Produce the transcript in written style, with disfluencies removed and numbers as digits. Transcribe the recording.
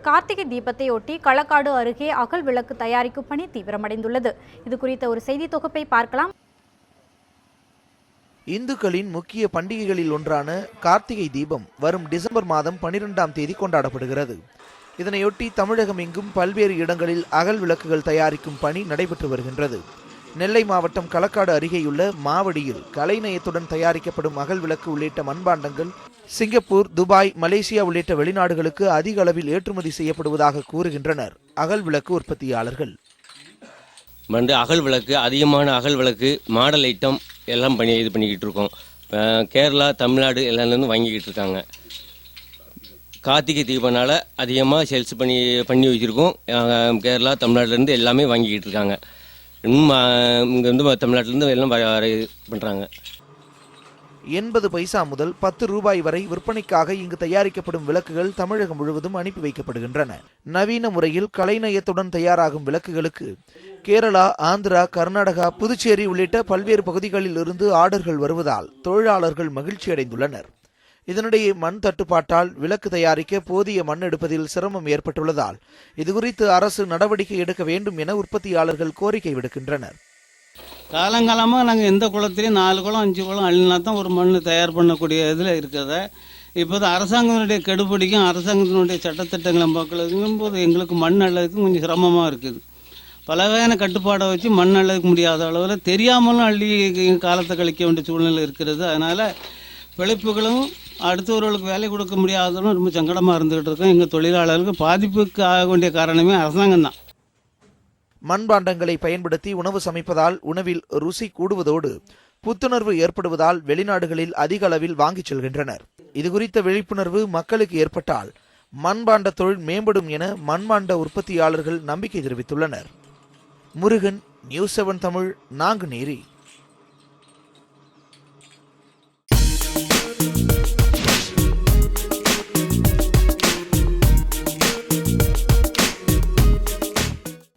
கார்த்திகை தீபத்தை ஒட்டி களக்காடு அருகே அகல் விளக்கு தயாரிக்கும் பணி தீவிரமடைந்துள்ளது. இது குறித்த ஒரு செய்தி தொகுப்பை பார்க்கலாம். இந்துக்களின் முக்கிய பண்டிகைகளில் ஒன்றான கார்த்திகை தீபம் வரும் டிசம்பர் மாதம் 12ஆம் தேதி கொண்டாடப்படுகிறது. இதனையொட்டி தமிழகம் எங்கும் பல்வேறு இடங்களில் அகல் விளக்குகள் தயாரிக்கும் பணி நடைபெற்று வருகின்றது. நெல்லை மாவட்டம் களக்காடு அருகேயுள்ள மாவடியில் கலைநயத்துடன் தயாரிக்கப்படும் அகல் விளக்கு உள்ளிட்ட மண்பாண்டங்கள் சிங்கப்பூர், துபாய், மலேசியா உள்ளிட்ட வெளிநாடுகளுக்கு அதிக அளவில் ஏற்றுமதி செய்யப்படுவதாக கூறுகின்றனர் அகல் விளக்கு உற்பத்தியாளர்கள். அகல் விளக்கு அதிகமான அகல் விளக்கு மாடல் ஐட்டம் எல்லாம் இது பண்ணிக்கிட்டு இருக்கோம். கேரளா, தமிழ்நாடு எல்லாத்துலேருந்து வாங்கிக்கிட்டு இருக்காங்க. கார்த்திகை தீபனால அதிகமாக சேல்ஸ் பண்ணி வச்சுருக்கோம். கேரளா, தமிழ்நாட்டிலேருந்து எல்லாமே வாங்கிக்கிட்டு இருக்காங்க. இன்னும் இங்கே வந்து தமிழ்நாட்டிலேருந்து எல்லாம் பண்ணுறாங்க. 80 பைசா முதல் 10 ரூபாய் வரை விற்பனைக்காக இங்கு தயாரிக்கப்படும் விளக்குகள் தமிழகம் முழுவதும் அனுப்பி வைக்கப்படுகின்றன. நவீன முறையில் கலைநயத்துடன் தயாராகும் விளக்குகளுக்கு கேரளா, ஆந்திரா, கர்நாடகா, புதுச்சேரி உள்ளிட்ட பல்வேறு பகுதிகளில் இருந்து ஆர்டர்கள் வருவதால் தொழிலாளர்கள் மகிழ்ச்சி அடைந்துள்ளனர். இதனிடையே மண் தட்டுப்பாட்டால் விளக்கு தயாரிக்க போதிய மண் எடுப்பதில் சிரமம் ஏற்பட்டுள்ளதால் இதுகுறித்து அரசு நடவடிக்கை எடுக்க வேண்டும் என உற்பத்தியாளர்கள் கோரிக்கை விடுக்கின்றனர். காலங்காலமாக நாங்கள் எந்த குளத்துலையும் 4 குளம் 5 குளம் அள்ளினா தான் ஒரு மண் தயார் பண்ணக்கூடிய இதில் இருக்கிறத இப்போ அரசாங்கத்தினுடைய கெடுபிடிக்கும் அரசாங்கத்தினுடைய சட்டத்திட்டங்களை மக்களுக்கும் போது எங்களுக்கு மண் அள்ளதுக்கு கொஞ்சம் சிரமமாக இருக்குது. பல வகையான கட்டுப்பாடை வச்சு மண் அள்ளதுக்கு முடியாத அளவில் தெரியாமலும் அள்ளி காலத்தை கழிக்க வேண்டிய சூழ்நிலை இருக்கிறது. அதனால் பிழைப்புகளும் அடுத்தவர்களுக்கு வேலை கொடுக்க முடியாதவங்களும் ரொம்ப சங்கடமாக இருந்துகிட்டு இருக்கோம். எங்கள் தொழிலாளர்களுக்கு பாதிப்புக்கு ஆக வேண்டிய காரணமே அரசாங்கம் தான். மண்பாண்டங்களை பயன்படுத்தி உணவு சமைப்பதால் உணவில் ருசி கூடுவதோடு புத்துணர்வு ஏற்படுவதால் வெளிநாடுகளில் அதிக அளவில் வாங்கிச் செல்கின்றனர். இதுகுறித்த விழிப்புணர்வு மக்களுக்கு ஏற்பட்டால் மண்பாண்ட தொழில் மேம்படும் என மண்பாண்ட உற்பத்தியாளர்கள் நம்பிக்கை தெரிவித்துள்ளனர். முருகன், நியூஸ் 7 தமிழ், நாங்குநேரி.